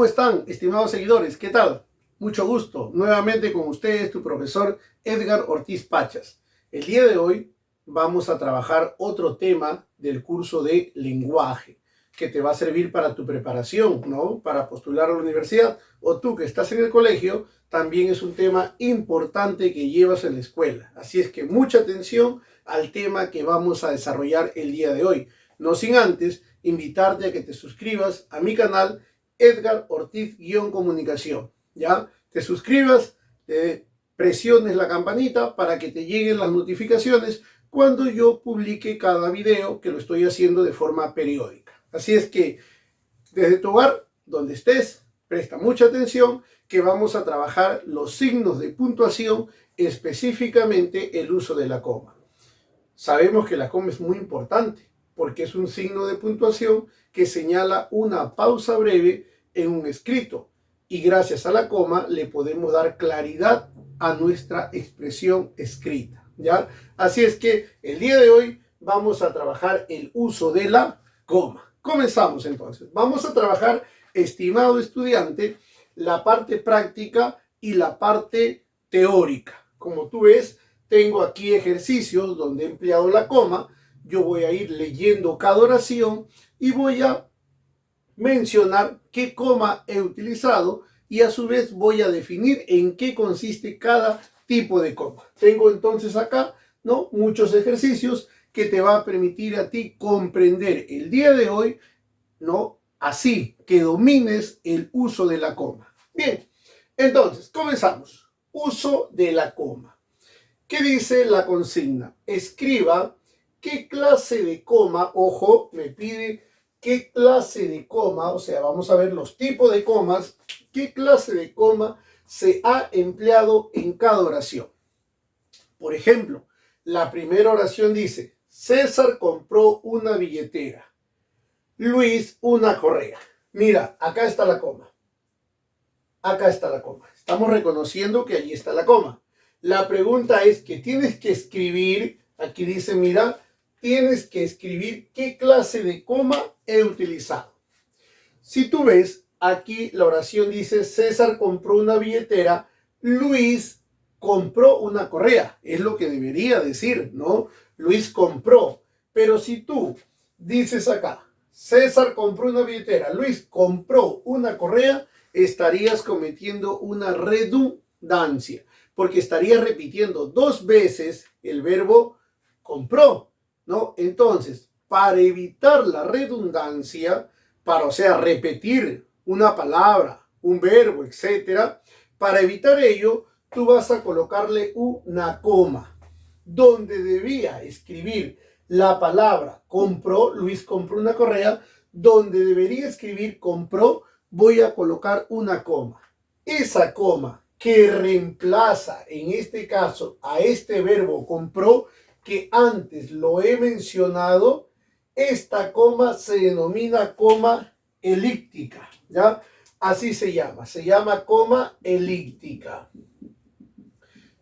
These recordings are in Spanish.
están, estimados seguidores? ¿Qué tal? Mucho gusto. Nuevamente con ustedes, tu profesor Edgar Ortiz Pachas. El día de hoy vamos a trabajar otro tema del curso de lenguaje que te va a servir para tu preparación, ¿no? Para postular a la universidad, o tú que estás en el colegio, también es un tema importante que llevas en la escuela. Así es que mucha atención al tema que vamos a desarrollar el día de hoy. No sin antes invitarte a que te suscribas a mi canal Edgar Ortiz-Comunicación, ¿ya? Te suscribas, presiones la campanita para que te lleguen las notificaciones cuando yo publique cada video, que lo estoy haciendo de forma periódica. Así es que desde tu hogar, donde estés, presta mucha atención que vamos a trabajar los signos de puntuación, específicamente el uso de la coma. Sabemos que la coma es muy importante porque es un signo de puntuación que señala una pausa breve en un escrito y gracias a la coma le podemos dar claridad a nuestra expresión escrita, ¿ya? Así es que el día de hoy vamos a trabajar el uso de la coma. Comenzamos entonces. Vamos a trabajar, estimado estudiante, la parte práctica y la parte teórica. Como tú ves, tengo aquí ejercicios donde he empleado la coma. Yo voy a ir leyendo cada oración y voy a mencionar qué coma he utilizado y a su vez voy a definir en qué consiste cada tipo de coma. Tengo entonces acá, ¿no?, muchos ejercicios que te va a permitir a ti comprender el día de hoy, ¿no?, así que domines el uso de la coma. Bien, entonces comenzamos. Uso de la coma. ¿Qué dice la consigna? Escriba qué clase de coma, ojo, me pide qué clase de coma, o sea, vamos a ver los tipos de comas, qué clase de coma se ha empleado en cada oración. Por ejemplo, la primera oración dice, César compró una billetera, Luis una correa. Mira, acá está la coma. Acá está la coma. Estamos reconociendo que allí está la coma. La pregunta es que tienes que escribir, aquí dice, mira, tienes que escribir qué clase de coma he utilizado. Si tú ves, aquí la oración dice, César compró una billetera, Luis compró una correa. Es lo que debería decir, ¿no? Luis compró. Pero si tú dices acá, César compró una billetera, Luis compró una correa, estarías cometiendo una redundancia, porque estarías repitiendo dos veces el verbo compró, ¿no? Entonces, para evitar la redundancia, o sea, repetir una palabra, un verbo, etcétera, para evitar ello, tú vas a colocarle una coma, donde debía escribir la palabra compró, Luis compró una correa, donde debería escribir compró, voy a colocar una coma. Esa coma que reemplaza, en este caso, a este verbo compró, que antes lo he mencionado, esta coma se denomina coma elíptica, ¿ya? Así se llama coma elíptica.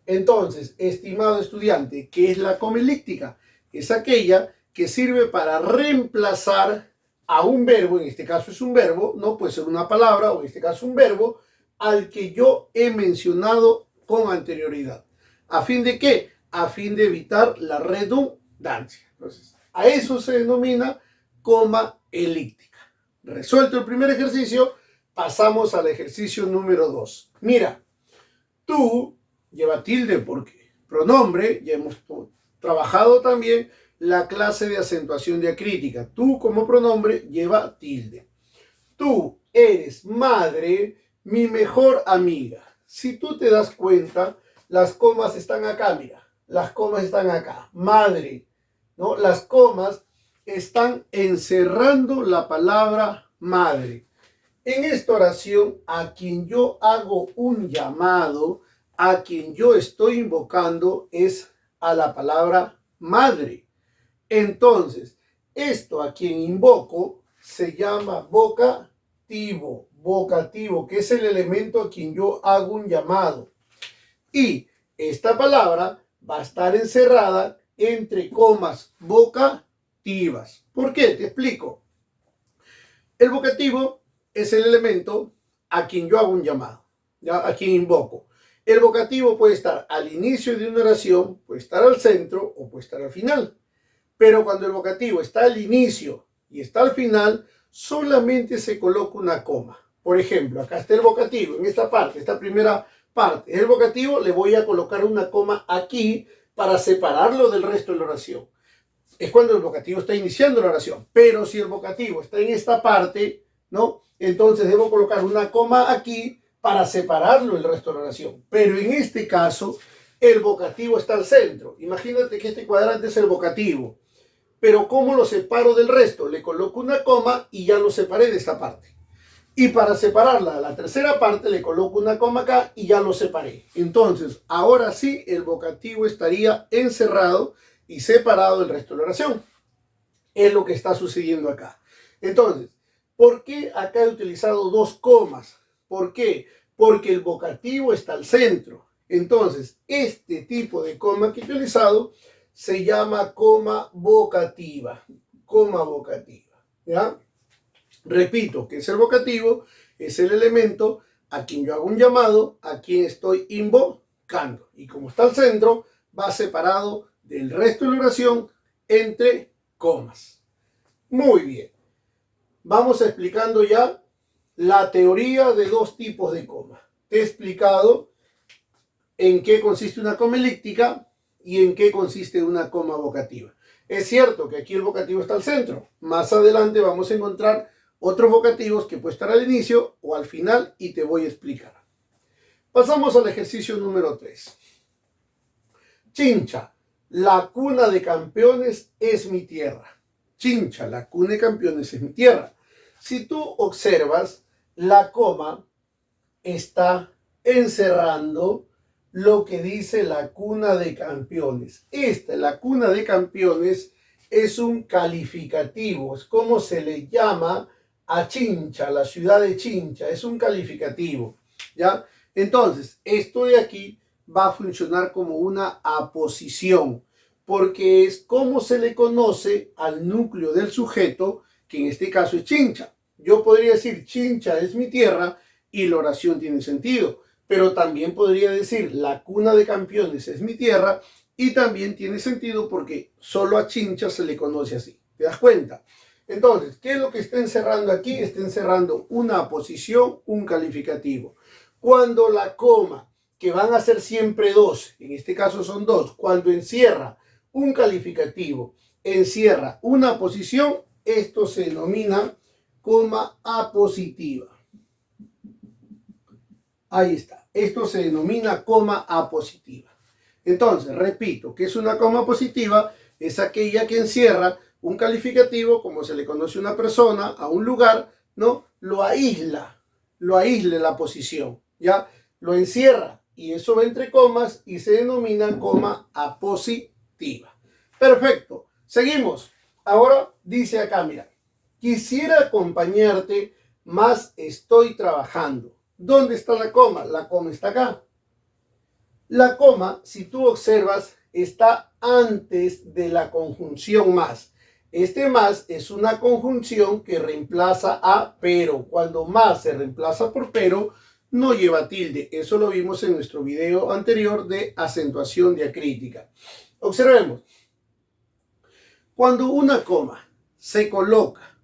Entonces, estimado estudiante, ¿qué es la coma elíptica? Es aquella que sirve para reemplazar a un verbo, en este caso es un verbo, no puede ser una palabra, o en este caso un verbo, al que yo he mencionado con anterioridad. ¿A fin de qué? A fin de evitar la redundancia. Entonces, a eso se denomina coma elíptica. Resuelto el primer ejercicio, pasamos al ejercicio número 2. Mira, tú lleva tilde porque pronombre, ya hemos trabajado también la clase de acentuación diacrítica. Tú como pronombre lleva tilde. Tú eres madre, mi mejor amiga. Si tú te das cuenta, las comas están acá, mira. Las comas están acá. Madre, ¿no? Las comas están encerrando la palabra madre. En esta oración, a quien yo hago un llamado, a quien yo estoy invocando, es a la palabra madre. Entonces, esto a quien invoco se llama vocativo. Vocativo, que es el elemento a quien yo hago un llamado. Y esta palabra va a estar encerrada entre comas vocativas. ¿Por qué? Te explico. El vocativo es el elemento a quien yo hago un llamado, ¿ya? A quien invoco. El vocativo puede estar al inicio de una oración, puede estar al centro o puede estar al final. Pero cuando el vocativo está al inicio y está al final, solamente se coloca una coma. Por ejemplo, acá está el vocativo, en esta parte, esta primera parte. El vocativo le voy a colocar una coma aquí para separarlo del resto de la oración. Es cuando el vocativo está iniciando la oración. Pero si el vocativo está en esta parte, ¿no? Entonces debo colocar una coma aquí para separarlo del resto de la oración. Pero en este caso, el vocativo está al centro. Imagínate que este cuadrante es el vocativo. Pero ¿cómo lo separo del resto? Le coloco una coma y ya lo separé de esta parte. Y para separarla de la tercera parte le coloco una coma acá y ya lo separé. Entonces, ahora sí el vocativo estaría encerrado y separado del resto de la oración. Es lo que está sucediendo acá. Entonces, ¿por qué acá he utilizado dos comas? ¿Por qué? Porque el vocativo está al centro. Entonces, este tipo de coma que he utilizado se llama coma vocativa. Coma vocativa. ¿Ya? Repito, que es el vocativo, es el elemento a quien yo hago un llamado, a quien estoy invocando. Y como está al centro, va separado del resto de la oración entre comas. Muy bien. Vamos explicando ya la teoría de dos tipos de coma. Te he explicado en qué consiste una coma elíptica y en qué consiste una coma vocativa. Es cierto que aquí el vocativo está al centro. Más adelante vamos a encontrar otros vocativos que pueden estar al inicio o al final y te voy a explicar. Pasamos al ejercicio número 3. Chincha, la cuna de campeones es mi tierra. Chincha, la cuna de campeones es mi tierra. Si tú observas, la coma está encerrando lo que dice la cuna de campeones. La cuna de campeones, es un calificativo. Es como se le llama a Chincha, la ciudad de Chincha. Es un calificativo, ¿ya? Entonces, esto de aquí va a funcionar como una aposición, porque es como se le conoce al núcleo del sujeto, que en este caso es Chincha. Yo podría decir, Chincha es mi tierra, y la oración tiene sentido. Pero también podría decir, la cuna de campeones es mi tierra, y también tiene sentido porque solo a Chincha se le conoce así. ¿Te das cuenta? Entonces, ¿qué es lo que está encerrando aquí? Está encerrando una aposición, un calificativo. Cuando la coma, que van a ser siempre dos, en este caso son dos, cuando encierra un calificativo, encierra una aposición, esto se denomina coma apositiva. Ahí está. Esto se denomina coma apositiva. Entonces, repito, ¿qué es una coma positiva? Es aquella que encierra un calificativo, como se le conoce a una persona, a un lugar, ¿no? Lo aísla la posición, ¿ya? Lo encierra y eso va entre comas y se denomina coma apositiva. Perfecto. Seguimos. Ahora dice acá, mira, quisiera acompañarte, mas estoy trabajando. ¿Dónde está la coma? La coma está acá. La coma, si tú observas, está antes de la conjunción más. Este más es una conjunción que reemplaza a pero. Cuando más se reemplaza por pero, no lleva tilde. Eso lo vimos en nuestro video anterior de acentuación diacrítica. Observemos. Cuando una coma se coloca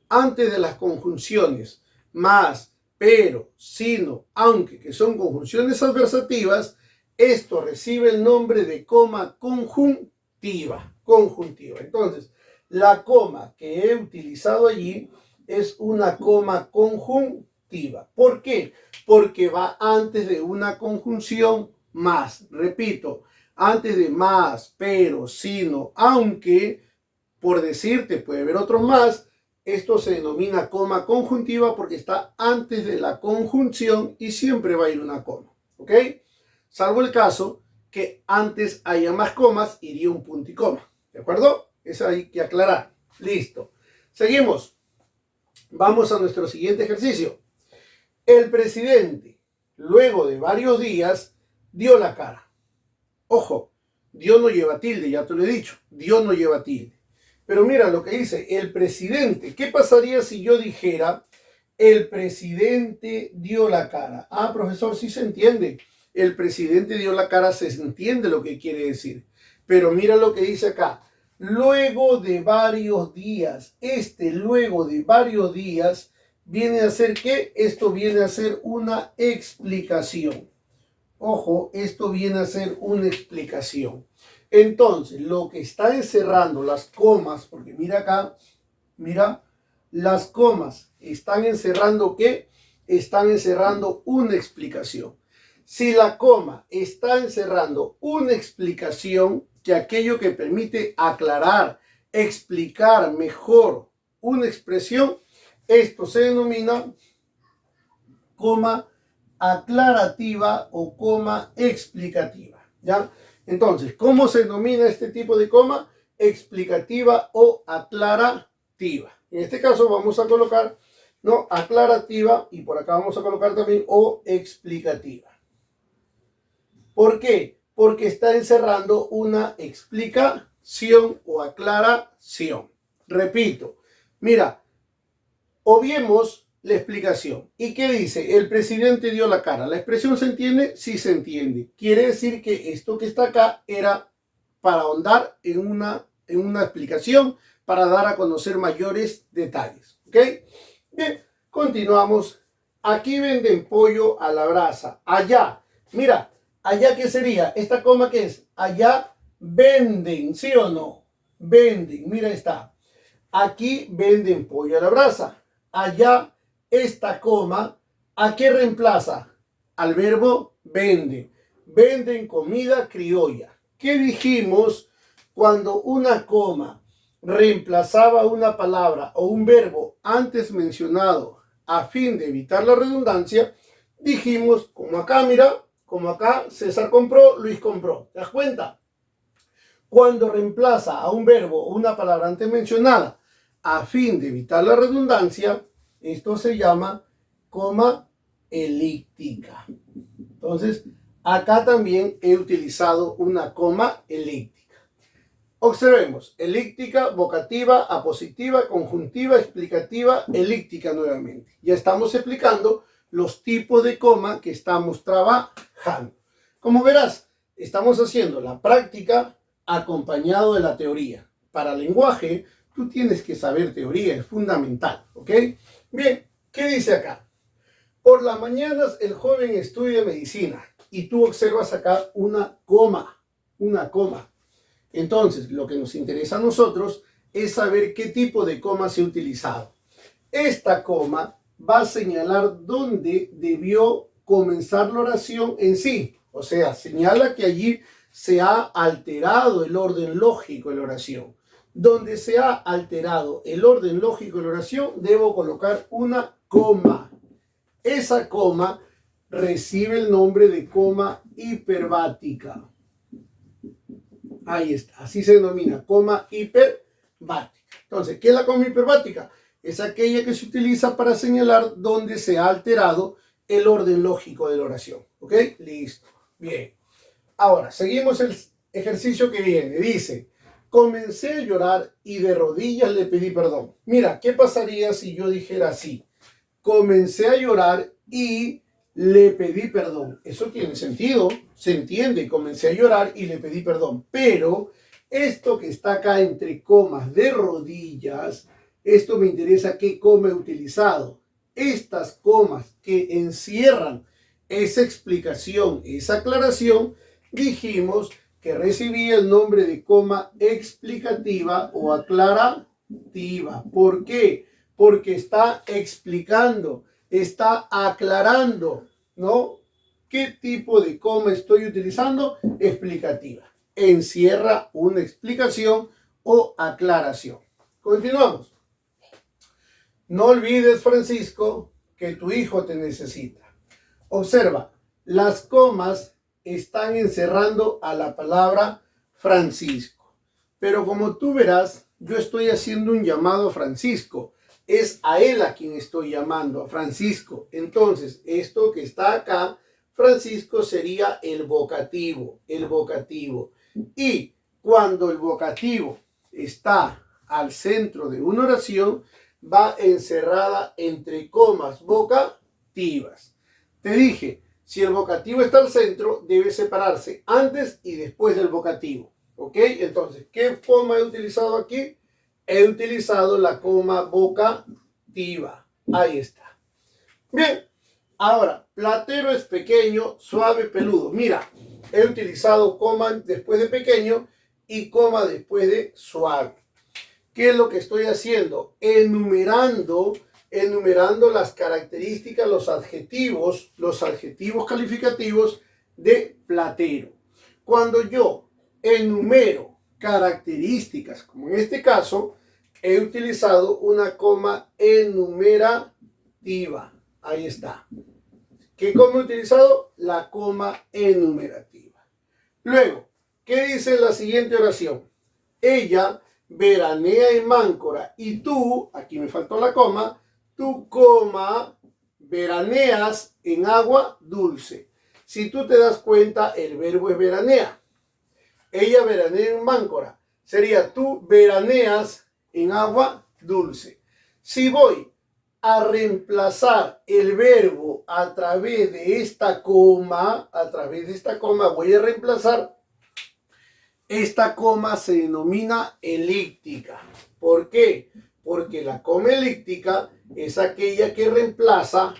antes de las conjunciones más, pero, sino, aunque, que son conjunciones adversativas, esto recibe el nombre de coma conjuntiva. Entonces, la coma que he utilizado allí es una coma conjuntiva. ¿Por qué? Porque va antes de una conjunción más. Repito, antes de más, pero, sino, aunque, por decirte, puede haber otros más. Esto se denomina coma conjuntiva porque está antes de la conjunción y siempre va a ir una coma. ¿Ok? Salvo el caso que antes haya más comas, iría un punto y coma. ¿De acuerdo? Eso hay que aclarar. Listo. Seguimos. Vamos a nuestro siguiente ejercicio. El presidente, luego de varios días, dio la cara. Ojo, Dios no lleva tilde, ya te lo he dicho. Dios no lleva tilde. Pero mira lo que dice el presidente. ¿Qué pasaría si yo dijera El presidente dio la cara. Ah, profesor, sí se entiende. El presidente dio la cara, se entiende lo que quiere decir. Pero mira lo que dice acá. Luego de varios días. Luego de varios días viene a ser ¿qué? Esto viene a ser una explicación. Ojo, esto viene a ser una explicación. Entonces, lo que está encerrando las comas, porque mira acá, mira, las comas están encerrando ¿qué? Están encerrando una explicación. Si la coma está encerrando una explicación, que aquello que permite aclarar, explicar mejor una expresión, esto se denomina coma aclarativa o coma explicativa, ¿ya? Entonces, ¿cómo se denomina este tipo de coma? Explicativa o aclarativa. En este caso vamos a colocar, ¿no? Aclarativa, y por acá vamos a colocar también o explicativa. ¿Por qué? Porque está encerrando una explicación o aclaración. Repito, mira, obviemos la explicación. ¿Y qué dice? El presidente dio la cara. ¿La expresión se entiende? Sí se entiende. Quiere decir que esto que está acá era para ahondar en una explicación, para dar a conocer mayores detalles. ¿Ok? Bien, continuamos. Aquí venden pollo a la brasa. Allá, mira, allá ¿qué sería? ¿Esta coma qué es? Allá venden, ¿sí o no? Venden, mira está. Aquí venden pollo a la brasa. Allá esta coma, ¿a qué reemplaza? Al verbo vende. Venden comida criolla. ¿Qué dijimos cuando una coma reemplazaba una palabra o un verbo antes mencionado a fin de evitar la redundancia? Dijimos, como acá, mira, como acá César compró, Luis compró. ¿Te das cuenta? Cuando reemplaza a un verbo o una palabra antes mencionada a fin de evitar la redundancia, esto se llama coma elíptica. Entonces, acá también he utilizado una coma elíptica. Observemos, elíptica, vocativa, apositiva, conjuntiva, explicativa, elíptica nuevamente. Ya estamos explicando los tipos de coma que estamos trabajando. Como verás, estamos haciendo la práctica acompañado de la teoría. Para lenguaje, tú tienes que saber teoría, es fundamental, ¿ok? Bien, ¿qué dice acá? Por las mañanas el joven estudia medicina y tú observas acá una coma. Entonces, lo que nos interesa a nosotros es saber qué tipo de coma se ha utilizado. Esta coma va a señalar dónde debió comenzar la oración en sí. O sea, señala que allí se ha alterado el orden lógico de la oración. Donde se ha alterado el orden lógico de la oración, debo colocar una coma. Esa coma recibe el nombre de coma hiperbática. Ahí está, así se denomina, coma hiperbática. Entonces, ¿qué es la coma hiperbática? Es aquella que se utiliza para señalar dónde se ha alterado el orden lógico de la oración. ¿Ok? Listo. Bien. Ahora, seguimos el ejercicio que viene. Dice, comencé a llorar y de rodillas le pedí perdón. Mira, ¿qué pasaría si yo dijera así? Comencé a llorar y le pedí perdón. Eso tiene sentido, se entiende. Comencé a llorar y le pedí perdón. Pero esto que está acá entre comas de rodillas, esto me interesa qué coma he utilizado. Estas comas que encierran esa explicación, esa aclaración, dijimos que recibía el nombre de coma explicativa o aclarativa. ¿Por qué? Porque está explicando, está aclarando, ¿no? ¿Qué tipo de coma estoy utilizando? Explicativa. Encierra una explicación o aclaración. Continuamos. No olvides, Francisco, que tu hijo te necesita. Observa, las comas están encerrando a la palabra Francisco. Pero como tú verás, yo estoy haciendo un llamado a Francisco. Es a él a quien estoy llamando, a Francisco. Entonces, esto que está acá, Francisco sería el vocativo. Y cuando el vocativo está al centro de una oración, va encerrada entre comas vocativas. Te dije, si el vocativo está al centro, debe separarse antes y después del vocativo. ¿Ok? Entonces, ¿qué coma he utilizado aquí? He utilizado la coma vocativa. Ahí está. Bien. Ahora, platero es pequeño, suave, peludo. Mira, he utilizado coma después de pequeño y coma después de suave. ¿Qué es lo que estoy haciendo? Enumerando las características, los adjetivos calificativos de platero. Cuando yo enumero características, como en este caso, he utilizado una coma enumerativa. Ahí está. ¿Qué coma he utilizado? La coma enumerativa. Luego, ¿qué dice la siguiente oración? Ella veranea en Máncora y tú, aquí me faltó la coma, tú, coma, veraneas en agua dulce. Si tú te das cuenta, el verbo es veranea. Ella veranea en Máncora. Sería tú veraneas en agua dulce. Si voy a reemplazar el verbo a través de esta coma, voy a reemplazar. Esta coma se denomina elíptica. ¿Por qué? Porque la coma elíptica es aquella que reemplaza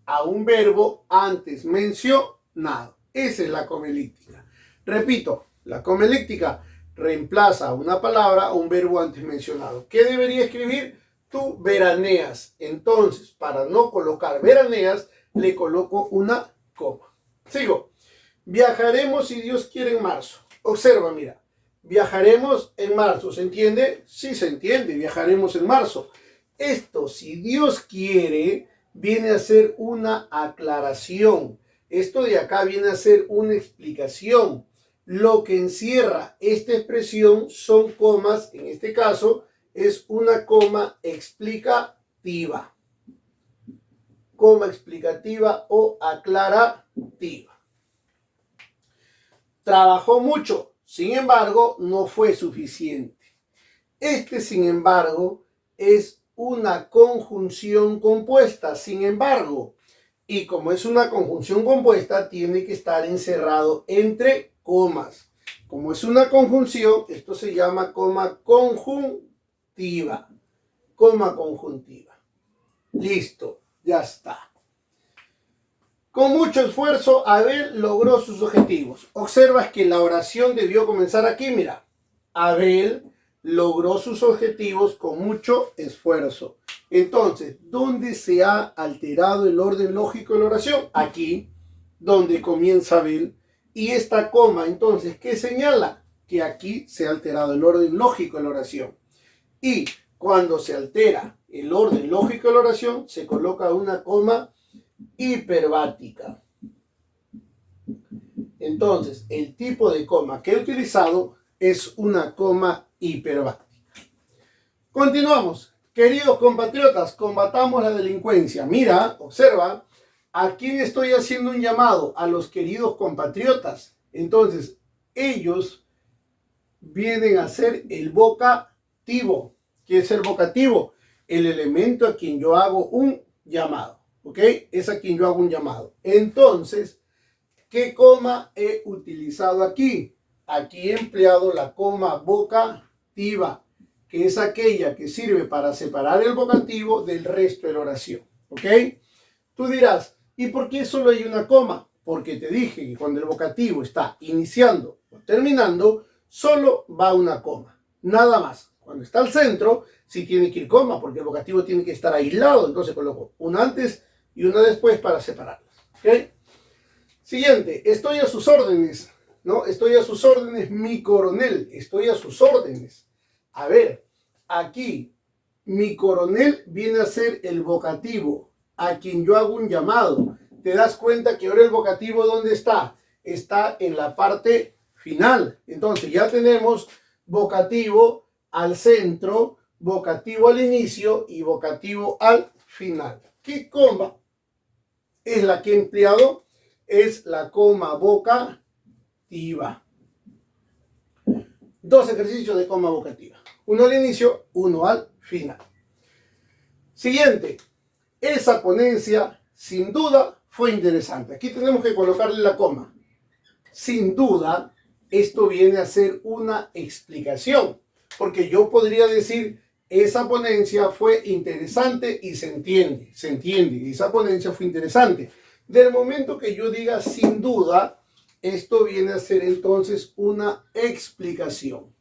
a un verbo antes mencionado. Esa es la coma elíptica. Repito, la coma elíptica reemplaza una palabra a un verbo antes mencionado. ¿Qué debería escribir? Tú veraneas. Entonces, para no colocar veraneas, le coloco una coma. Sigo. Viajaremos si Dios quiere en marzo. Observa, mira. Viajaremos en marzo. ¿Se entiende? Sí, se entiende. Viajaremos en marzo. Esto, si Dios quiere, viene a ser una aclaración. Esto de acá viene a ser una explicación. Lo que encierra esta expresión son comas. En este caso, es una coma explicativa. Coma explicativa o aclarativa. Trabajó mucho, sin embargo, no fue suficiente. Este, sin embargo, es una conjunción compuesta, sin embargo. Y como es una conjunción compuesta, tiene que estar encerrado entre comas. Como es una conjunción, esto se llama coma conjuntiva. Coma conjuntiva. Listo, ya está. Con mucho esfuerzo, Abel logró sus objetivos. Observas que la oración debió comenzar aquí, mira. Abel logró sus objetivos con mucho esfuerzo. Entonces, ¿dónde se ha alterado el orden lógico de la oración? Aquí, donde comienza Abel. Y esta coma, entonces, ¿qué señala? Que aquí se ha alterado el orden lógico de la oración. Y cuando se altera el orden lógico de la oración, se coloca una coma hiperbática. Entonces, el tipo de coma que he utilizado es una coma hiperbática. Continuamos. Queridos compatriotas, combatamos la delincuencia. Mira, observa, ¿a quién estoy haciendo un llamado? A los queridos compatriotas. Entonces, ellos vienen a ser el vocativo. ¿Qué es el vocativo? El elemento a quien yo hago un llamado. ¿Ok? Es a quien yo hago un llamado. Entonces, ¿qué coma he utilizado aquí? Aquí he empleado la coma vocativa, que es aquella que sirve para separar el vocativo del resto de la oración. ¿Ok? Tú dirás, ¿y por qué solo hay una coma? Porque te dije que cuando el vocativo está iniciando o terminando, solo va una coma. Nada más. Cuando está al centro, sí tiene que ir coma, porque el vocativo tiene que estar aislado. Entonces coloco una antes y una después para separarlas. ¿Ok? Siguiente, estoy a sus órdenes. ¿No? Estoy a sus órdenes, mi coronel. Estoy a sus órdenes. A ver, aquí, mi coronel viene a ser el vocativo, a quien yo hago un llamado. Te das cuenta que ahora el vocativo, ¿dónde está? Está en la parte final. Entonces ya tenemos vocativo al centro, vocativo al inicio y vocativo al final. ¿Qué coma es la que he empleado? Es la coma vocativa. Dos ejercicios de coma vocativa. Uno al inicio, uno al final. Siguiente. Esa ponencia, sin duda, fue interesante. Aquí tenemos que colocarle la coma. Sin duda, esto viene a ser una explicación, porque yo podría decir, esa ponencia fue interesante y se entiende, esa ponencia fue interesante. Del momento que yo diga sin duda, esto viene a ser entonces una explicación.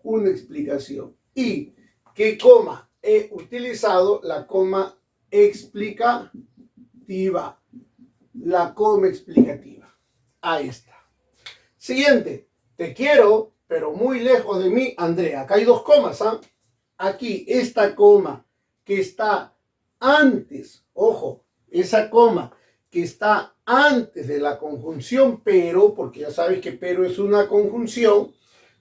Una explicación. ¿Y qué coma he utilizado? La coma explicativa. La coma explicativa. Ahí está. Siguiente. Te quiero, pero muy lejos de mí, Andrea. Acá hay dos comas, ¿ah? Aquí, esta coma que está antes, ojo, esa coma que está antes de la conjunción pero, porque ya sabes que pero es una conjunción,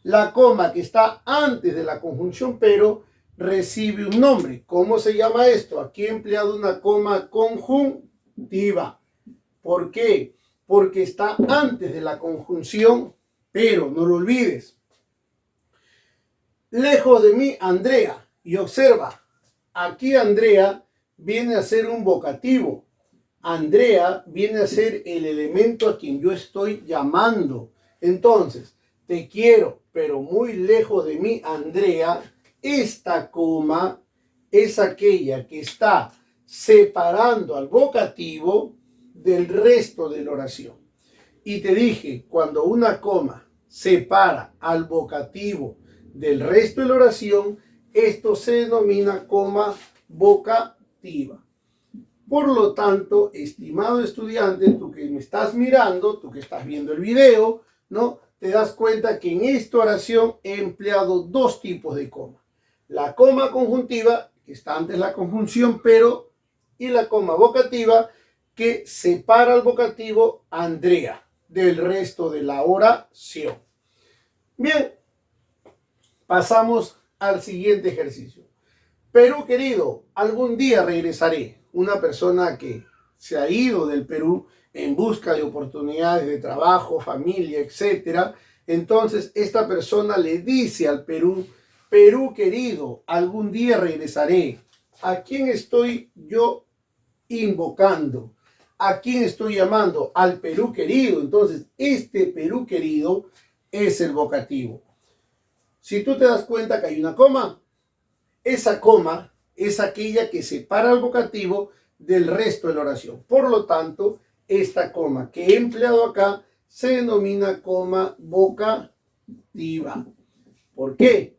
la coma que está antes de la conjunción pero recibe un nombre. ¿Cómo se llama esto? Aquí he empleado una coma conjuntiva. ¿Por qué? Porque está antes de la conjunción pero, no lo olvides. Lejos de mí, Andrea. Y observa, aquí Andrea viene a ser un vocativo. Andrea viene a ser el elemento a quien yo estoy llamando. Entonces, te quiero, pero muy lejos de mí, Andrea. Esta coma es aquella que está separando al vocativo del resto de la oración. Y te dije, cuando una coma separa al vocativo del resto de la oración, esto se denomina coma vocativa. Por lo tanto, estimado estudiante, tú que me estás mirando, tú que estás viendo el video, ¿no? Te das cuenta que en esta oración he empleado dos tipos de coma. La coma conjuntiva, que está antes de la conjunción pero, y la coma vocativa, que separa al vocativo Andrea del resto de la oración. Bien, pasamos al siguiente ejercicio. Perú querido, algún día regresaré. Una persona que se ha ido del Perú en busca de oportunidades de trabajo, familia, etc. Entonces esta persona le dice al Perú, Perú querido, algún día regresaré. ¿A quién estoy yo invocando? ¿A quién estoy llamando? Al Perú querido. Entonces este Perú querido es el vocativo. Si tú te das cuenta que hay una coma, esa coma es aquella que separa al vocativo del resto de la oración. Por lo tanto, esta coma que he empleado acá se denomina coma vocativa. ¿Por qué?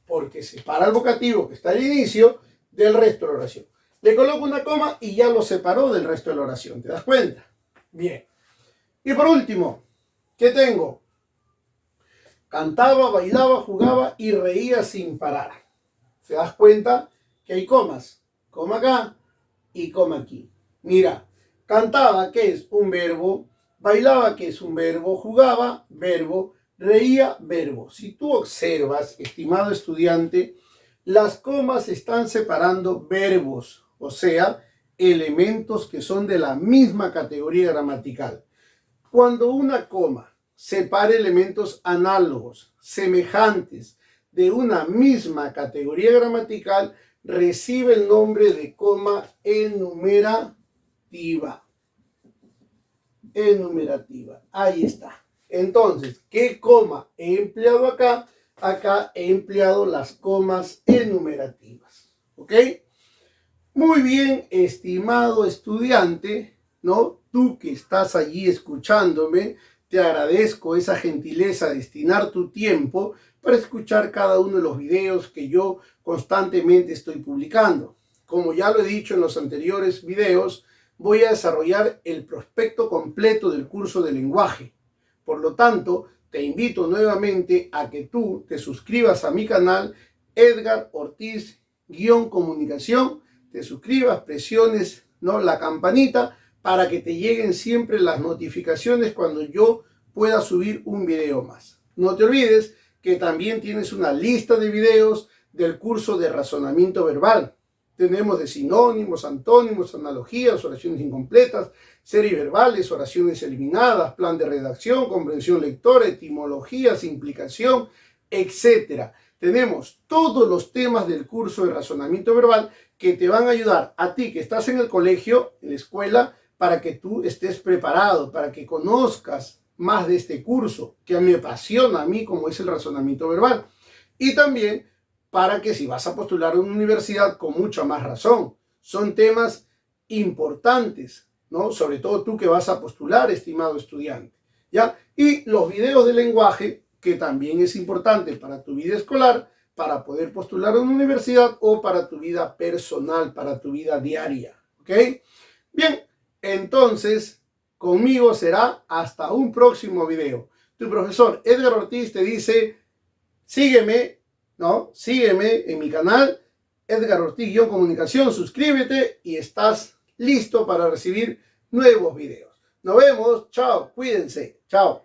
Porque separa el vocativo que está al inicio del resto de la oración. Le coloco una coma y ya lo separó del resto de la oración. ¿Te das cuenta? Bien. Y por último, ¿qué tengo? Cantaba, bailaba, jugaba y reía sin parar. ¿Te das cuenta que hay comas? Coma acá y coma aquí. Mira, cantaba, que es un verbo, bailaba, que es un verbo, jugaba, verbo, reía, verbo. Si tú observas, estimado estudiante, las comas están separando verbos, o sea, elementos que son de la misma categoría gramatical. Cuando una coma separa elementos análogos, semejantes, de una misma categoría gramatical, recibe el nombre de coma enumerativa. Enumerativa. Ahí está. Entonces, ¿qué coma he empleado acá? Acá he empleado las comas enumerativas. ¿Ok? Muy bien, estimado estudiante, ¿no? Tú que estás allí escuchándome, te agradezco esa gentileza de destinar tu tiempo para escuchar cada uno de los videos que yo constantemente estoy publicando. Como ya lo he dicho en los anteriores videos, voy a desarrollar el prospecto completo del curso de lenguaje. Por lo tanto, te invito nuevamente a que tú te suscribas a mi canal Edgar Ortiz-Comunicación, te suscribas, presiones, ¿no?, la campanita para que te lleguen siempre las notificaciones cuando yo pueda subir un video más. No te olvides que también tienes una lista de videos del curso de razonamiento verbal. Tenemos de sinónimos, antónimos, analogías, oraciones incompletas, series verbales, oraciones eliminadas, plan de redacción, comprensión lectora, etimologías, implicación, etc. tenemos todos los temas del curso de razonamiento verbal que te van a ayudar a ti que estás en el colegio, en la escuela, para que tú estés preparado, para que conozcas más de este curso que me apasiona a mí como es el razonamiento verbal. Y también para que si vas a postular a una universidad con mucha más razón. Son temas importantes, ¿no? Sobre todo tú que vas a postular, estimado estudiante, ¿ya? Y los videos de lenguaje, que también es importante para tu vida escolar, para poder postular a una universidad o para tu vida personal, para tu vida diaria, ¿ok? Bien, entonces conmigo será hasta un próximo video. Tu profesor Edgar Ortiz te dice, sígueme, ¿no? Sígueme en mi canal, Edgar Ortiz-Comunicación, suscríbete y estás listo para recibir nuevos videos. Nos vemos, chao, cuídense, chao.